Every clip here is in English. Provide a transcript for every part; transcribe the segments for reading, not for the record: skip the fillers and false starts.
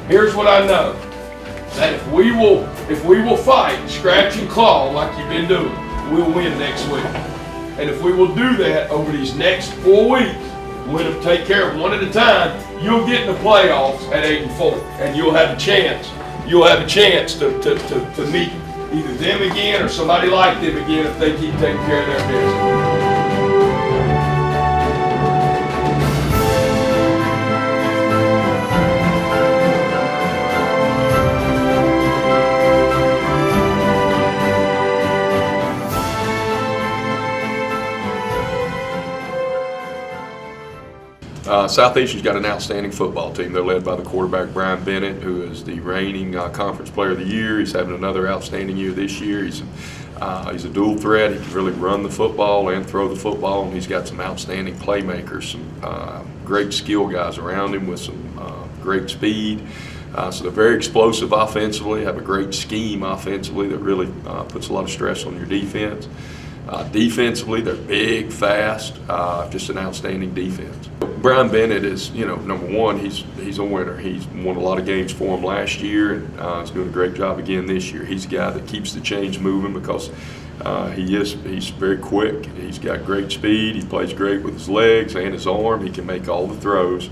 Here's what I know, that if we will fight, scratch and claw like you've been doing, we'll win next week. And if we will do that over these next 4 weeks, win them, take care of one at a time, you'll get in the playoffs at 8-4, and you'll have a chance. You'll have a chance to meet either them again or somebody like them again if they keep taking care of their business. Southeastern's got an outstanding football team. They're led by the quarterback Brian Bennett, who is the reigning conference player of the year. He's having another outstanding year this year. He's a dual threat. He can really run the football and throw the football, and he's got some outstanding playmakers, some great skill guys around him with some great speed. So they're very explosive offensively, have a great scheme offensively that really puts a lot of stress on your defense. Defensively, they're big, fast, just an outstanding defense. Brian Bennett is, number one, he's a winner. He's won a lot of games for him last year, and he's doing a great job again this year. He's a guy that keeps the chains moving because he's very quick. He's got great speed. He plays great with his legs and his arm. He can make all the throws,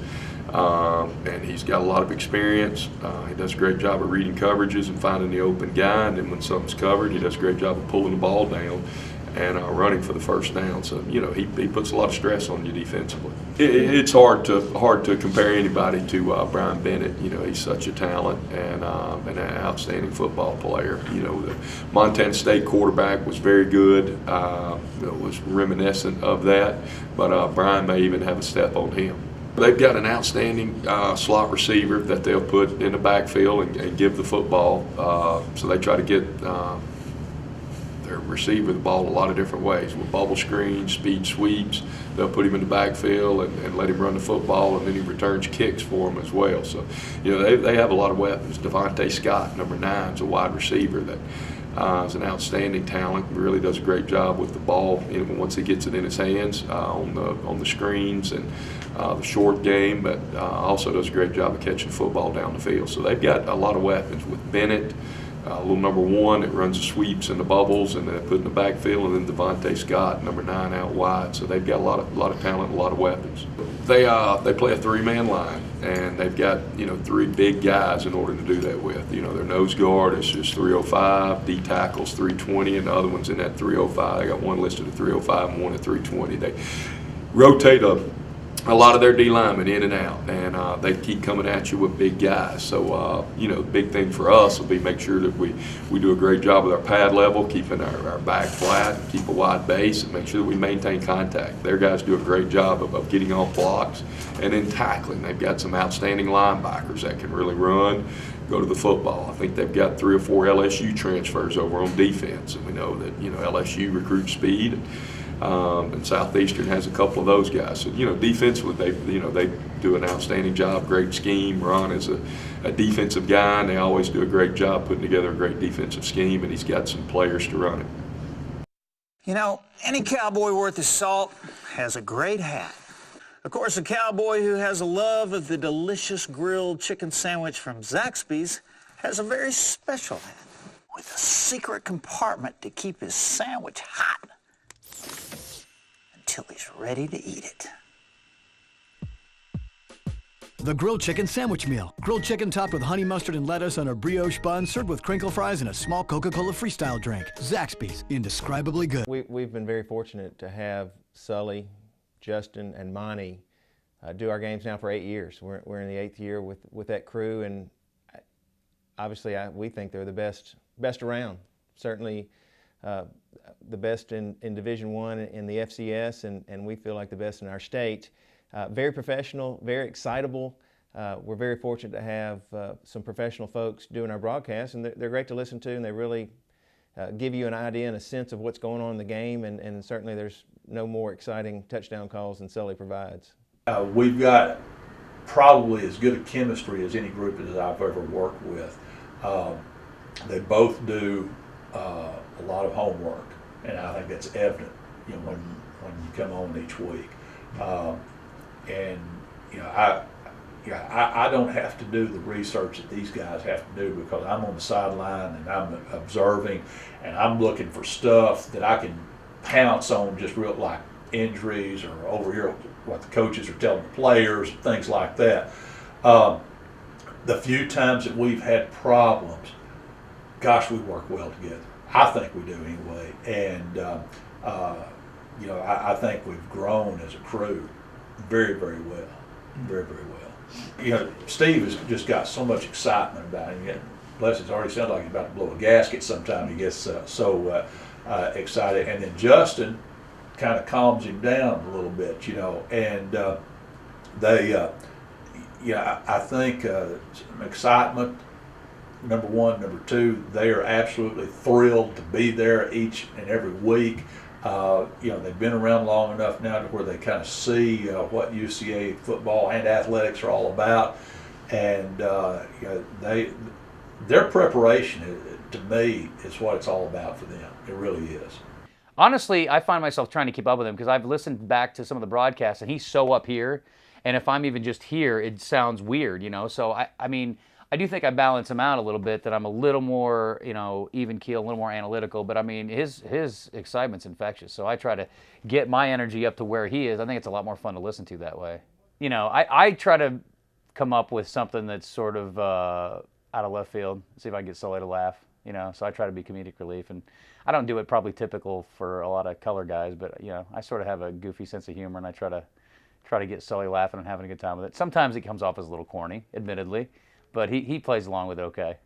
and he's got a lot of experience. He does a great job of reading coverages and finding the open guy, and then when something's covered, he does a great job of pulling the ball down and running for the first down. So he puts a lot of stress on you defensively. It's hard to compare anybody to Brian Bennett. He's such a talent and an outstanding football player. The Montana State quarterback was very good. Was reminiscent of that, but Brian may even have a step on him. They've got an outstanding slot receiver that they'll put in the backfield and give the football. So they try to get their receiver the ball a lot of different ways, with bubble screens, speed sweeps. They'll put him in the backfield and let him run the football, and then he returns kicks for them as well. So, they have a lot of weapons. Devontae Scott, number 9, is a wide receiver that is an outstanding talent. Really does a great job with the ball once he gets it in his hands on the screens and the short game, but also does a great job of catching the football down the field. So they've got a lot of weapons with Bennett. Little number 1 that runs the sweeps and the bubbles, and then put in the backfield, and then Devontae Scott, number 9, out wide. So they've got a lot of talent, a lot of weapons. They play a 3-man line, and they've got 3 big guys in order to do that with. Their nose guard is just 305, D tackle's 320, and the other one's in that 305. They got one listed at 305 and one at 320. They rotate a lot of their D linemen in and out, and they keep coming at you with big guys. So, the big thing for us will be make sure that we do a great job with our pad level, keeping our back flat, keep a wide base, and make sure that we maintain contact. Their guys do a great job of getting off blocks and then tackling. They've got some outstanding linebackers that can really run, go to the football. I think they've got 3 or 4 LSU transfers over on defense, and we know that LSU recruits speed. And Southeastern has a couple of those guys. So defensively, they do an outstanding job. Great scheme. Ron is a defensive guy, and they always do a great job putting together a great defensive scheme. And he's got some players to run it. Any cowboy worth his salt has a great hat. Of course, a cowboy who has a love of the delicious grilled chicken sandwich from Zaxby's has a very special hat with a secret compartment to keep his sandwich hot until he's ready to eat it. The grilled chicken sandwich meal. Grilled chicken topped with honey mustard and lettuce on a brioche bun, served with crinkle fries and a small Coca-Cola Freestyle drink. Zaxby's, indescribably good. We've been very fortunate to have Sully, Justin, and Monty do our games now for 8 years. We're in the 8th year with that crew, and obviously we think they're the best around. Certainly the best in Division I in the FCS, and we feel like the best in our state. Very professional, very excitable. We're very fortunate to have some professional folks doing our broadcasts, and they're great to listen to, and they really give you an idea and a sense of what's going on in the game, and certainly there's no more exciting touchdown calls than Sully provides. We've got probably as good a chemistry as any group as I've ever worked with. They both do a lot of homework, and I think that's evident, when you come on each week. And I don't have to do the research that these guys have to do because I'm on the sideline and I'm observing and I'm looking for stuff that I can pounce on just real like injuries or overhear what the coaches are telling the players, things like that. The few times that we've had problems, gosh, we work well together. I think we do anyway. And, I think we've grown as a crew very, very well. Very, very well. Steve has just got so much excitement about him. Bless, it's already sounded like he's about to blow a gasket sometime. He gets so excited. And then Justin kind of calms him down a little bit, and I think excitement, number one. Number two, they are absolutely thrilled to be there each and every week. They've been around long enough now to where they kind of see what UCA football and athletics are all about, and their preparation, to me, is what it's all about for them. It really is. Honestly, I find myself trying to keep up with him because I've listened back to some of the broadcasts, and he's so up here, and if I'm even just here, it sounds weird, So I mean, I do think I balance him out a little bit, that I'm a little more, even keel, a little more analytical. But I mean, his excitement's infectious. So I try to get my energy up to where he is. I think it's a lot more fun to listen to that way. I try to come up with something that's sort of out of left field, see if I can get Sully to laugh. So I try to be comedic relief, and I don't do it probably typical for a lot of color guys, but I sort of have a goofy sense of humor, and I try to get Sully laughing and having a good time with it. Sometimes it comes off as a little corny, admittedly. But he plays along with it okay.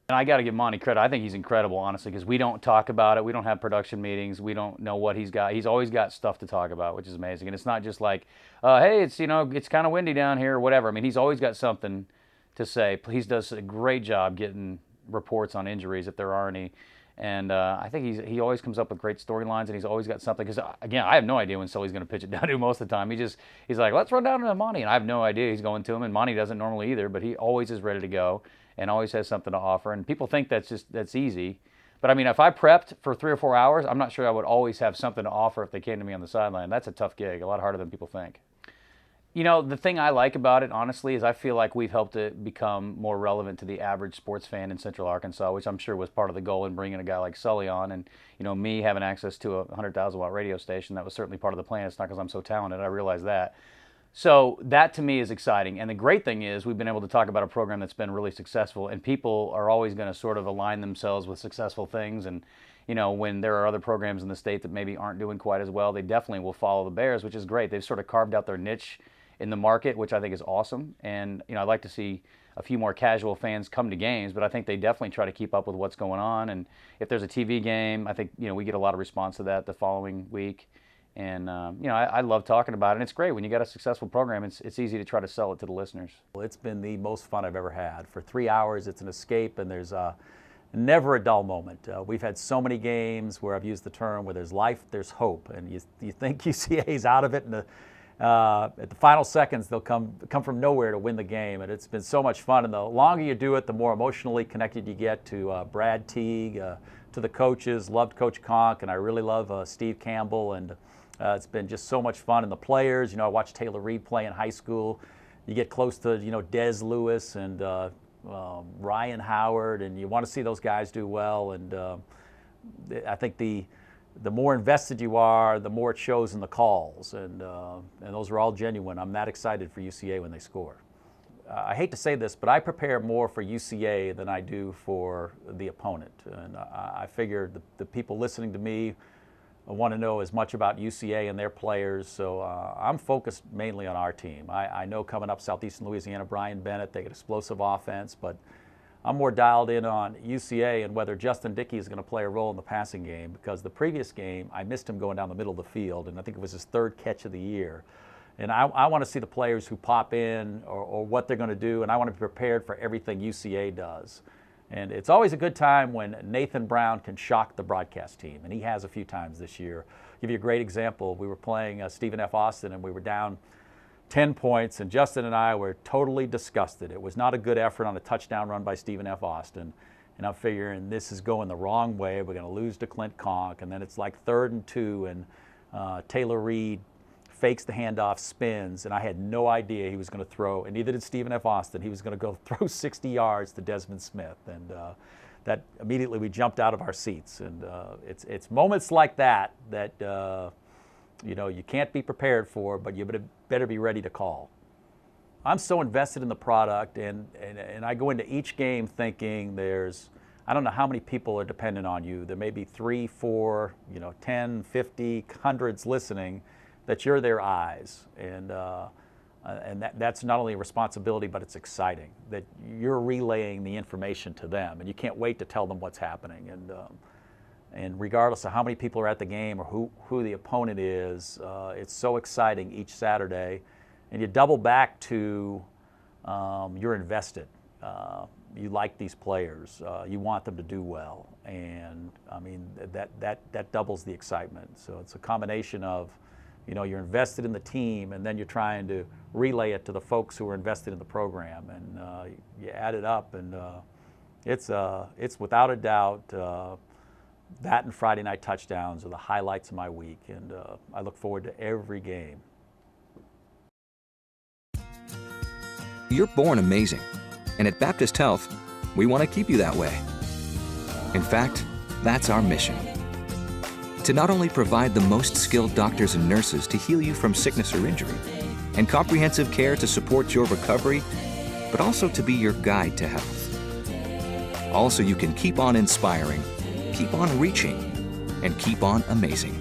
And I got to give Monty credit. I think he's incredible, honestly, because we don't talk about it. We don't have production meetings. We don't know what he's got. He's always got stuff to talk about, which is amazing. And it's not just like, hey, it's it's kind of windy down here or whatever. I mean, he's always got something to say. He does a great job getting reports on injuries if there are any. And I think he always comes up with great storylines, and he's always got something. Because, again, I have no idea when Sully's going to pitch it down to most of the time. He's like, let's run down to Monty. And I have no idea he's going to him, and Monty doesn't normally either. But he always is ready to go and always has something to offer. And people think that's easy. But, I mean, if I prepped for 3 or 4 hours, I'm not sure I would always have something to offer if they came to me on the sideline. That's a tough gig, a lot harder than people think. The thing I like about it, honestly, is I feel like we've helped it become more relevant to the average sports fan in Central Arkansas, which I'm sure was part of the goal in bringing a guy like Sully on. And, me having access to a 100,000-watt radio station, that was certainly part of the plan. It's not because I'm so talented. I realize that. So that, to me, is exciting. And the great thing is we've been able to talk about a program that's been really successful, and people are always going to sort of align themselves with successful things. And, when there are other programs in the state that maybe aren't doing quite as well, they definitely will follow the Bears, which is great. They've sort of carved out their niche in the market, which I think is awesome. And I'd like to see a few more casual fans come to games, but I think they definitely try to keep up with what's going on. And if there's a TV game, I think we get a lot of response to that the following week. And I love talking about it. And it's great when you got a successful program. It's easy to try to sell it to the listeners. Well, it's been the most fun I've ever had. For 3 hours, it's an escape, and there's never a dull moment. We've had so many games where I've used the term where there's life, there's hope, and you think UCA's out of it, and at the final seconds, they'll come from nowhere to win the game, and it's been so much fun. And the longer you do it, the more emotionally connected you get to Brad Teague, to the coaches. Loved Coach Conk, and I really love Steve Campbell, and it's been just so much fun. And the players, I watched Taylor Reed play in high school. You get close to Des Lewis and Ryan Howard, and you want to see those guys do well. And I think the more invested you are, the more it shows in the calls, and those are all genuine. I'm that excited for UCA when they score. I hate to say this, but I prepare more for UCA than I do for the opponent. And I figure the people listening to me want to know as much about UCA and their players, so I'm focused mainly on our team. I know coming up Southeastern Louisiana, Brian Bennett, they get explosive offense, but I'm more dialed in on UCA and whether Justin Dickey is going to play a role in the passing game, because the previous game I missed him going down the middle of the field, and I think it was his 3rd catch of the year. And I want to see the players who pop in or what they're going to do, and I want to be prepared for everything UCA does. And it's always a good time when Nathan Brown can shock the broadcast team, and he has a few times this year. I'll give you a great example. We were playing Stephen F. Austin, and we were down 10 points, and Justin and I were totally disgusted. It was not a good effort on a touchdown run by Stephen F. Austin. And I'm figuring this is going the wrong way. We're going to lose to Clint Conk, and then it's like 3rd and 2, and Taylor Reed fakes the handoff, spins, and I had no idea he was going to throw, and neither did Stephen F. Austin. He was going to go throw 60 yards to Desmond Smith, and that immediately we jumped out of our seats. And it's moments like that you can't be prepared for, but you better be ready to call. I'm so invested in the product, and I go into each game thinking I don't know how many people are dependent on you. There may be 3, 4, 10, 50, hundreds listening, that you're their eyes. And that's not only a responsibility, but it's exciting that you're relaying the information to them, and you can't wait to tell them what's happening. And regardless of how many people are at the game or who the opponent is, it's so exciting each Saturday. And you double back to you're invested. You like these players. You want them to do well. And, I mean, that doubles the excitement. So it's a combination of, you're invested in the team, and then you're trying to relay it to the folks who are invested in the program. And you add it up, and it's without a doubt that and Friday night touchdowns are the highlights of my week. And I look forward to every game. You're born amazing, and at Baptist Health, we want to keep you that way. In fact, that's our mission. To not only provide the most skilled doctors and nurses to heal you from sickness or injury, and comprehensive care to support your recovery, but also to be your guide to health. Also, you can keep on inspiring, keep on reaching, and keep on amazing.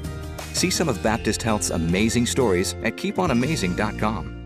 See some of Baptist Health's amazing stories at keeponamazing.com.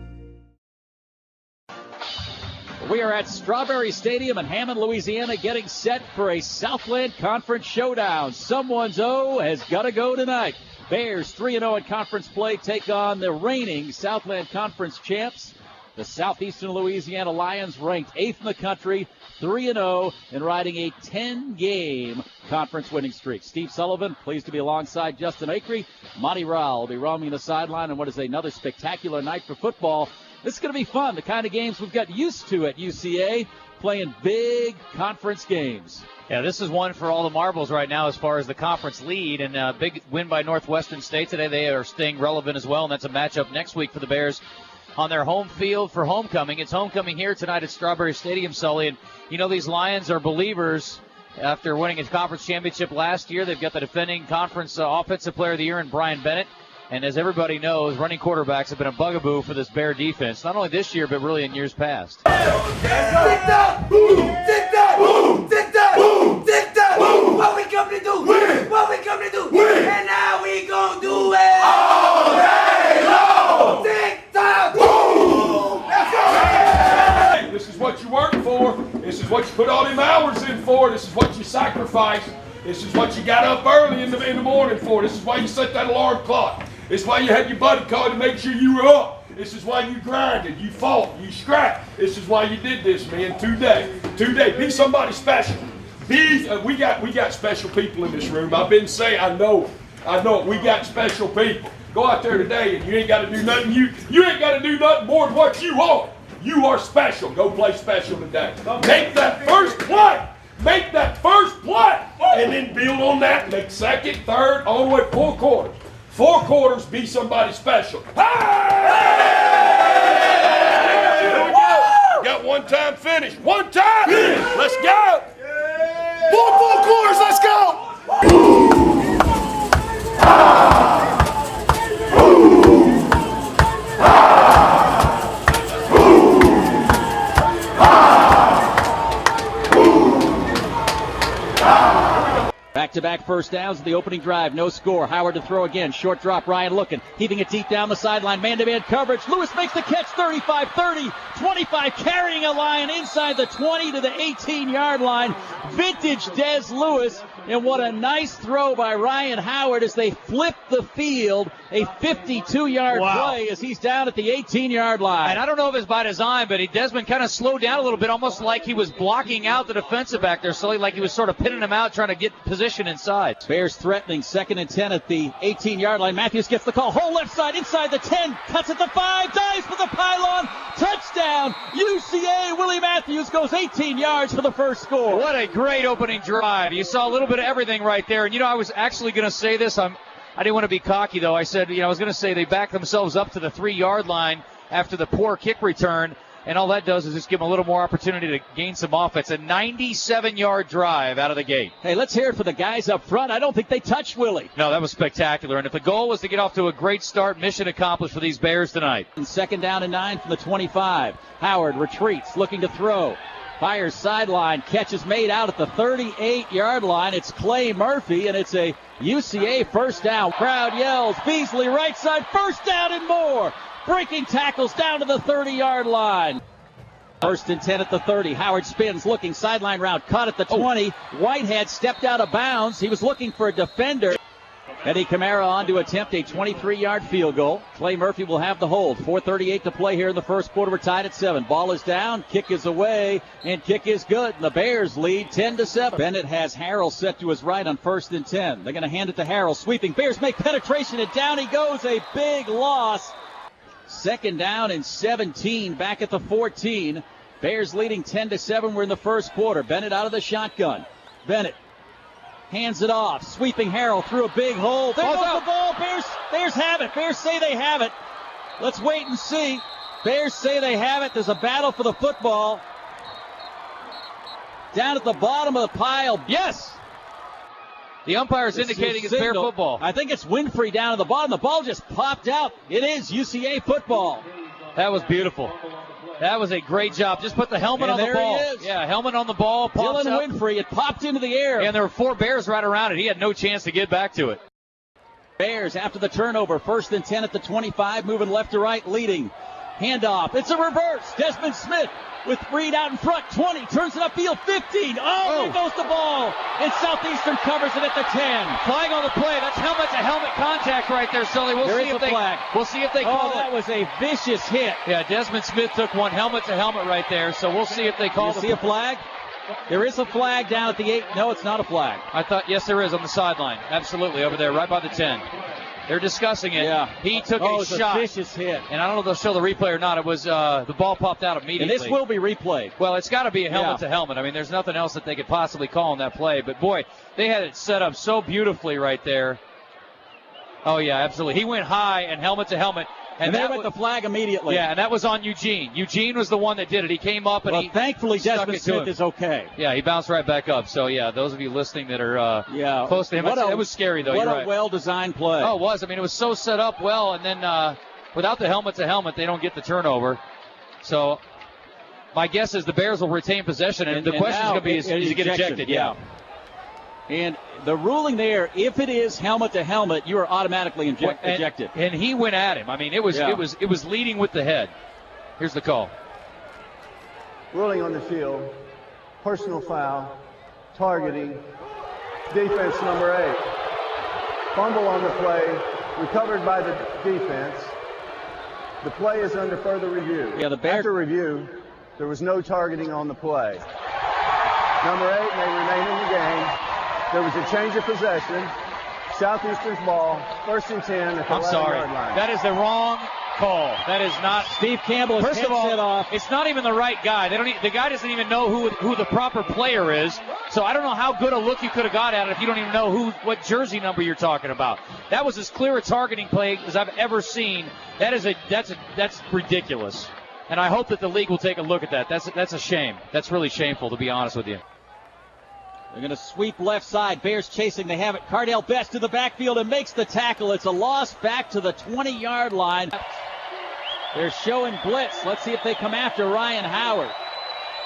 We are at Strawberry Stadium in Hammond, Louisiana, getting set for a Southland Conference showdown. Someone's O has got to go tonight. Bears 3-0 in conference play take on the reigning Southland Conference champs, the Southeastern Louisiana Lions, ranked 8th in the country, 3-0, and riding a 10-game conference winning streak. Steve Sullivan, pleased to be alongside Justin Acri. Monty Rowell will be roaming the sideline on what is another spectacular night for football. This is going to be fun, the kind of games we've got used to at UCA, playing big conference games. Yeah, this is one for all the marbles right now as far as the conference lead, and a big win by Northwestern State today. They are staying relevant as well, and that's a matchup next week for the Bears on their home field for homecoming. It's homecoming here tonight at Strawberry Stadium, Sully, and these Lions are believers after winning a conference championship last year. They've got the defending conference offensive player of the year in Brian Bennett. And as everybody knows, running quarterbacks have been a bugaboo for this Bear defense, not only this year, but really in years past. What we come to do? Win. What we come to do? Win. And now we gon' do it all day long. Tick-tock. Hey, this is what you work for. This is what you put all them hours in for. This is what you sacrifice. This is what you got up early in the morning for. This is why you set that alarm clock. This is why you had your buddy call to make sure you were up. This is why you grinded, you fought, you scrapped. This is why you did this, man. Today. Be somebody special. We got special people in this room. I've been saying, I know it. We got special people. Go out there today and you ain't got to do nothing. You ain't got to do nothing more than what you are. You are special. Go play special today. Make that first play. Make that first play. And then build on that. Make second, third, all the way 4 quarters. 4 quarters, be somebody special. Hey! Here we go. Got one time finish. One time. Let's go. 4 quarters, let's go. Back-to-back first downs in the opening drive. No score. Howard to throw again. Short drop. Ryan looking. Heaving it deep down the sideline. Man-to-man coverage. Lewis makes the catch. 35-30. 25 carrying a Lion inside the 20 to the 18-yard line. Vintage Des Lewis. And what a nice throw by Ryan Howard as they flip the field. A 52-yard play as he's down at the 18-yard line. And I don't know if it's by design, but Desmond kind of slowed down a little bit, almost like he was blocking out the defensive back there, so like he was sort of pinning him out, trying to get position inside. Bears threatening, 2nd and 10 at the 18-yard line. Matthews gets the call. Whole left side, inside the 10, cuts at the 5, dives for the pylon. Touchdown, UCA. Willie Matthews goes 18 yards for the first score. What a great opening drive. You saw a little bit of everything right there. And, I was actually going to say this. I didn't want to be cocky, though. I said, I was going to say they backed themselves up to the 3-yard line after the poor kick return, and all that does is just give them a little more opportunity to gain some offense. A 97-yard drive out of the gate. Hey, let's hear it for the guys up front. I don't think they touched Willie. No, that was spectacular. And if the goal was to get off to a great start, mission accomplished for these Bears tonight. And 2nd down and 9 from the 25. Howard retreats, looking to throw. Fires sideline. Catch is made out at the 38-yard line. It's Clay Murphy, and it's a UCA first down. Crowd yells. Beasley right side. First down and more. Breaking tackles down to the 30-yard line. 1st and 10 at the 30. Howard spins, looking sideline route. Caught at the 20. Whitehead stepped out of bounds. He was looking for a defender. Eddie Kamara on to attempt a 23-yard field goal. Clay Murphy will have the hold. 4:38 to play here in the first quarter. We're tied at 7. Ball is down. Kick is away. And kick is good. And the Bears lead 10-7. Bennett has Harrell set to his right on 1st and 10. They're going to hand it to Harrell. Sweeping. Bears make penetration. And down he goes. A big loss. 2nd down and 17. Back at the 14. Bears leading 10-7. We're in the first quarter. Bennett out of the shotgun. Bennett hands it off. Sweeping Harrell through a big hole. There goes the ball. Bears have it. Bears say they have it. Let's wait and see. Bears say they have it. There's a battle for the football. Down at the bottom of the pile. Yes! The umpire's indicating it's Bear football. I think it's Winfrey down at the bottom. The ball just popped out. It is UCA football. That was beautiful. That was a great job. Just put the helmet on the ball. There he is. Yeah, helmet on the ball. Dylan Winfrey. It popped into the air. And there were 4 Bears right around it. He had no chance to get back to it. Bears after the turnover. 1st and 10 at the 25. Moving left to right, leading. Handoff. It's a reverse. Desmond Smith with Reed out in front. 20. Turns it upfield. 15. There goes the ball. And Southeastern covers it at the 10. Flag on the play. That's helmet-to-helmet contact right there, Sully. We'll see if they call it. That was a vicious hit. Yeah, Desmond Smith took one helmet-to-helmet right there, so we'll see if they call it. You see a flag? There is a flag down at the 8. No, it's not a flag. I thought, yes, there is on the sideline. Absolutely, over there, right by the 10. They're discussing it. Yeah. He took a shot. A vicious hit. And I don't know if they'll show the replay or not. It was the ball popped out immediately. And this will be replayed. Well, it's got to be a helmet-to-helmet. I mean, there's nothing else that they could possibly call on that play. But, boy, they had it set up so beautifully right there. Oh, yeah, absolutely. He went high and helmet-to-helmet. And they went the flag immediately. Yeah, and that was on Eugene. Eugene was the one that did it. He came up and thankfully Desmond Smith is okay. Yeah, he bounced right back up. So, yeah, those of you listening that are close to him, it was scary, though. What You're a right. well-designed play. Oh, it was. I mean, it was so set up well, and then without the helmet-to-helmet, they don't get the turnover. So my guess is the Bears will retain possession, and the question is going to be, is he get ejected? Yeah. And the ruling there, if it is helmet-to-helmet, you are automatically ejected. And he went at him. I mean, it was leading with the head. Here's the call. Ruling on the field, personal foul, targeting, defense number 8. Fumble on the play, recovered by the defense. The play is under further review. Yeah, After review, there was no targeting on the play. Number 8 may remain in the game. There was a change of possession. Southeastern's ball, 1st and 10 at the 11-yard line. That is the wrong call. That is not. Steve Campbell. First of all, it's not even the right guy. The guy doesn't even know who the proper player is. So I don't know how good a look you could have got at it if you don't even know what jersey number you're talking about. That was as clear a targeting play as I've ever seen. That's ridiculous. And I hope that the league will take a look at that. That's a shame. That's really shameful, to be honest with you. They're going to sweep left side. Bears chasing. They have it. Cardell Best to the backfield and makes the tackle. It's a loss back to the 20-yard line. They're showing blitz. Let's see if they come after Ryan Howard.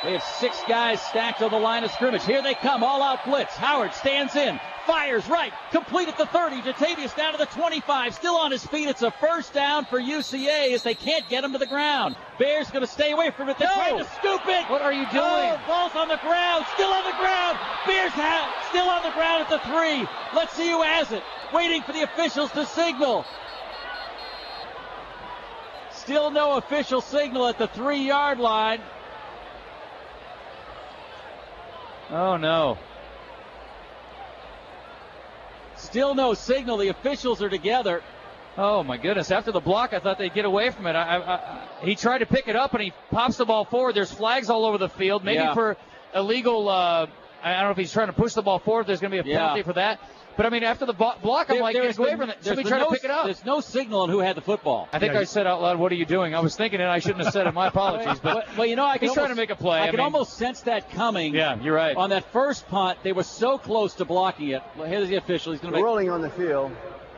They have 6 guys stacked on the line of scrimmage. Here they come. All-out blitz. Howard stands in. Fires right. Complete at the 30. Jatavius down to the 25. Still on his feet. It's a first down for UCA as they can't get him to the ground. Bears going to stay away from it. They're trying to scoop it. What are you doing? Oh, ball's on the ground. Still on the ground. Bears still on the ground at the 3. Let's see who has it. Waiting for the officials to signal. Still no official signal at the 3-yard line. Oh, no. Still no signal. The officials are together. Oh, my goodness. After the block, I thought they'd get away from it. He tried to pick it up, and he pops the ball forward. There's flags all over the field, maybe for illegal I don't know if he's trying to push the ball forward. There's going to be a penalty for that. But, I mean, after the block, I'm like, get away from it. Somebody trying to pick it up. There's no signal on who had the football. I think I said out loud, what are you doing? I was thinking it. I shouldn't have said it. My apologies. But well, you know, he's trying to make a play. I can almost sense that coming. Yeah, you're right. On that first punt, they were so close to blocking it. Here's the official. He's going to make. Rolling on the field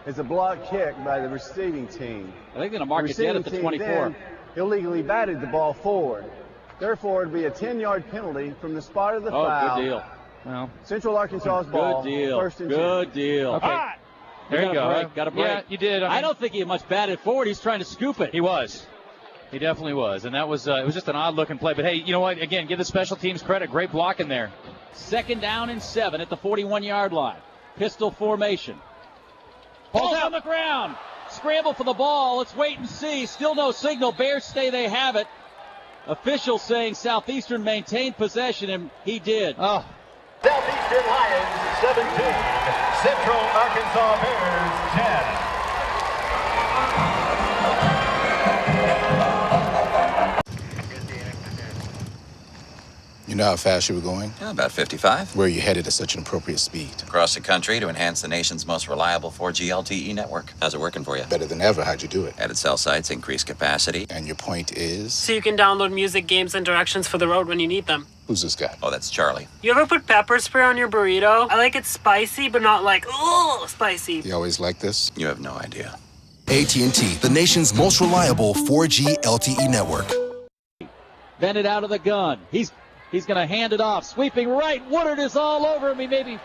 is a block kick by the receiving team. I think they're going to mark it dead at the 24. Illegally batted the ball forward. Therefore, it would be a 10-yard penalty from the spot of the foul. Oh, good deal. Well, Central Arkansas's ball. Good deal. First and good 10. deal. Okay. There you go. Got a break. Yeah, you did. I don't think he much batted forward. He's trying to scoop it. He was. He definitely was. And that was it was just an odd-looking play. But, hey, you know what? Again, give the special teams credit. Great block in there. 2nd down and 7 at the 41-yard line. Pistol formation. Ball's on the ground. Scramble for the ball. Let's wait and see. Still no signal. Bears say they have it. Official saying Southeastern maintained possession, and he did. Oh. Southeastern Lions 17, Central Arkansas Bears 10. You know how fast you were going? Yeah, about 55. Where are you headed at such an appropriate speed? Across the country to enhance the nation's most reliable 4G LTE network. How's it working for you? Better than ever. How'd you do it? Added cell sites, increased capacity. And your point is? So you can download music, games, and directions for the road when you need them. Who's this guy? Oh, that's Charlie. You ever put pepper spray on your burrito? I like it spicy, but not like, oh, spicy. You always like this? You have no idea. AT&T, the nation's most reliable 4G LTE network. Bennett out of the gun. He's going to hand it off. Sweeping right. Woodard is all over him.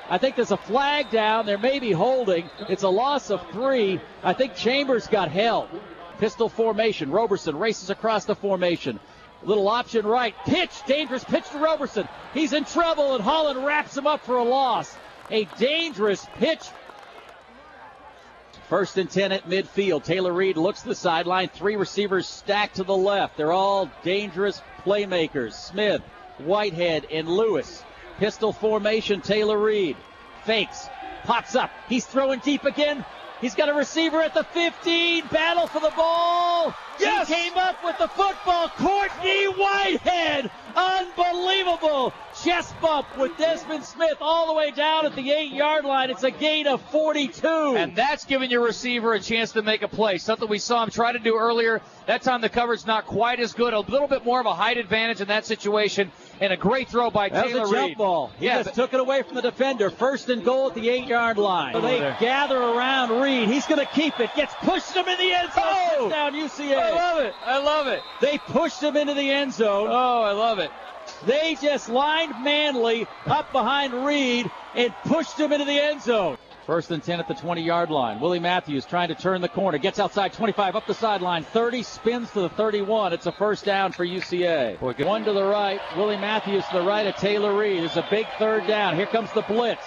I think there's a flag down. There may be holding. It's a loss of 3. I think Chambers got held. Pistol formation. Roberson races across the formation. Little option right. Pitch. Dangerous pitch to Roberson. He's in trouble, and Holland wraps him up for a loss. A dangerous pitch. 1st and 10 at midfield. Taylor Reed looks to the sideline. 3 receivers stacked to the left. They're all dangerous playmakers. Smith, Whitehead, and Lewis. Pistol formation, Taylor Reed. Fakes. Pops up. He's throwing deep again. He's got a receiver at the 15. Battle for the ball. Yes! He came up with the football. Courtney Whitehead. Unbelievable. Chest bump with Desmond Smith all the way down at the 8-yard line. It's a gain of 42. And that's giving your receiver a chance to make a play. Something we saw him try to do earlier. That time the coverage not quite as good. A little bit more of a height advantage in that situation. And a great throw by Taylor Reed. That was a jump ball. He just took it away from the defender. 1st and goal at the 8-yard line. So they gather around Reed. He's going to keep it. Gets pushed him in the end zone. Touchdown UCA. I love it. I love it. They pushed him into the end zone. Oh, I love it. They just lined Manley up behind Reed and pushed him into the end zone. 1st and 10 at the 20-yard line. Willie Matthews trying to turn the corner. Gets outside 25, up the sideline. 30, spins to the 31. It's a 1st down for UCA. One to the right. Willie Matthews to the right of Taylor Reed. It's a big 3rd down. Here comes the blitz.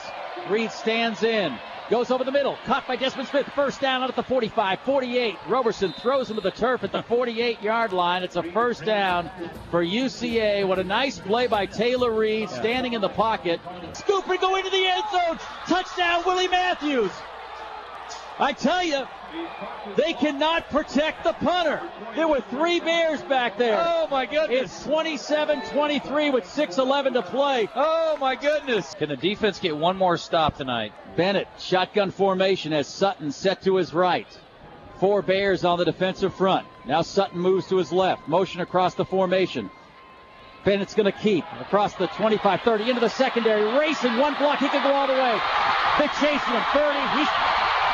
Reed stands in. Goes over the middle. Caught by Desmond Smith. 1st down out at the 45, 48. Roberson throws him to the turf at the 48-yard line. It's a 1st down for UCA. What a nice play by Taylor Reed, standing in the pocket. Scoop and go into the end zone. Touchdown, Willie Matthews. I tell you, they cannot protect the punter. There were 3 Bears back there. Oh, my goodness. It's 27-23 with 6:11 to play. Oh, my goodness. Can the defense get one more stop tonight? Bennett, shotgun formation as Sutton set to his right. 4 Bears on the defensive front. Now Sutton moves to his left. Motion across the formation. Bennett's going to keep across the 25-30 into the secondary. Racing, one block. He can go all the way. They're chasing him. 30.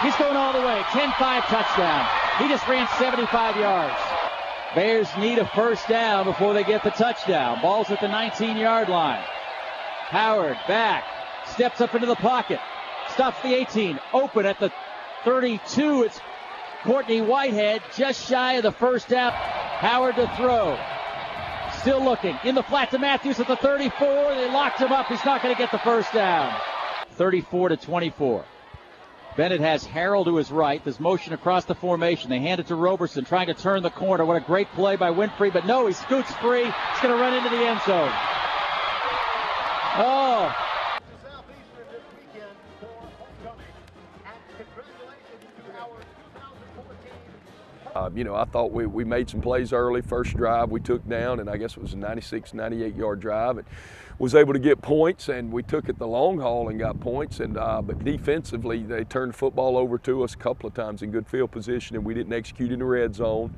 He's going all the way. 10-5 touchdown. He just ran 75 yards. Bears need a 1st down before they get the touchdown. Ball's at the 19-yard line. Howard back. Steps up into the pocket. Stops the 18. Open at the 32. It's Courtney Whitehead just shy of the 1st down. Howard to throw. Still looking. In the flat to Matthews at the 34. They locked him up. He's not going to get the 1st down. 34-24. Bennett has Harrell to his right. There's motion across the formation. They hand it to Roberson, trying to turn the corner. What a great play by Winfrey, but no, he scoots free. He's going to run into the end zone. Oh. I thought we made some plays early. First drive we took down, and I guess it was a 96, 98-yard drive, and was able to get points, and we took it the long haul and got points. And but defensively, they turned the football over to us a couple of times in good field position, and we didn't execute in the red zone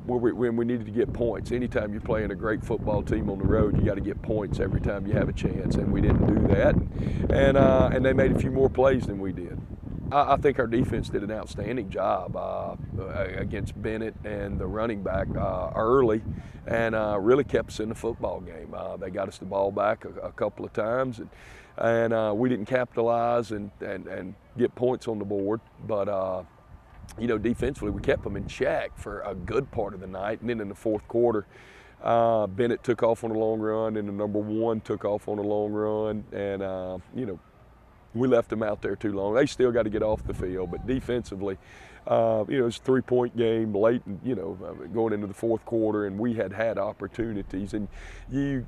when we needed to get points. Anytime you're playing a great football team on the road, you got to get points every time you have a chance, and we didn't do that. And they made a few more plays than we did. I think our defense did an outstanding job against Bennett and the running back early, and really kept us in the football game. They got us the ball back a couple of times, and we didn't capitalize and get points on the board. But defensively, we kept them in check for a good part of the night. And then in the fourth quarter, Bennett took off on a long run, and the number 1 took off on a long run, and we left them out there too long. They still got to get off the field, but defensively, it's a 3-point game late, going into the fourth quarter, and we had opportunities, and you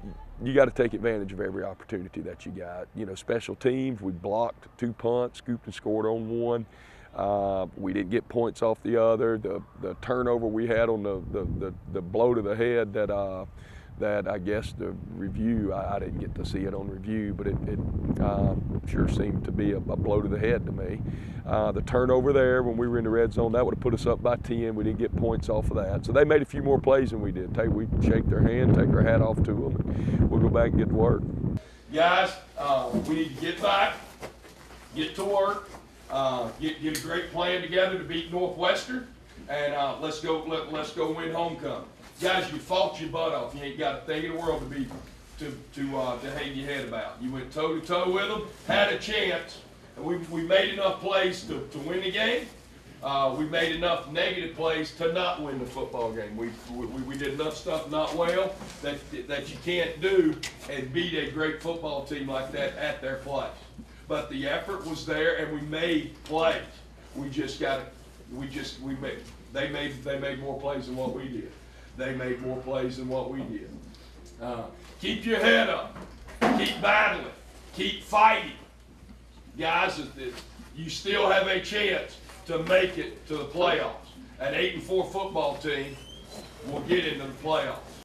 got to take advantage of every opportunity that you got. Special teams, we blocked 2 punts, scooped and scored on 1. We didn't get points off the other. The turnover we had on the blow to the head that I guess the review, I didn't get to see it on review, but it sure seemed to be a blow to the head to me. The turnover there when we were in the red zone, that would have put us up by 10. We didn't get points off of that. So they made a few more plays than we did. We shake their hand, take our hat off to them, and we'll go back and get to work. Guys, we need to get back, get to work, get a great plan together to beat Northwestern, and let's go win homecoming. Guys, you fought your butt off. You ain't got a thing in the world to hang your head about. You went toe to toe with them, had a chance, and we made enough plays to win the game. We made enough negative plays to not win the football game. We did enough stuff not well that you can't do and beat a great football team like that at their place. But the effort was there, and we made plays. They made more plays than what we did. They made more plays than what we did. Keep your head up. Keep battling. Keep fighting. Guys, you still have a chance to make it to the playoffs. An 8-4 football team will get into the playoffs.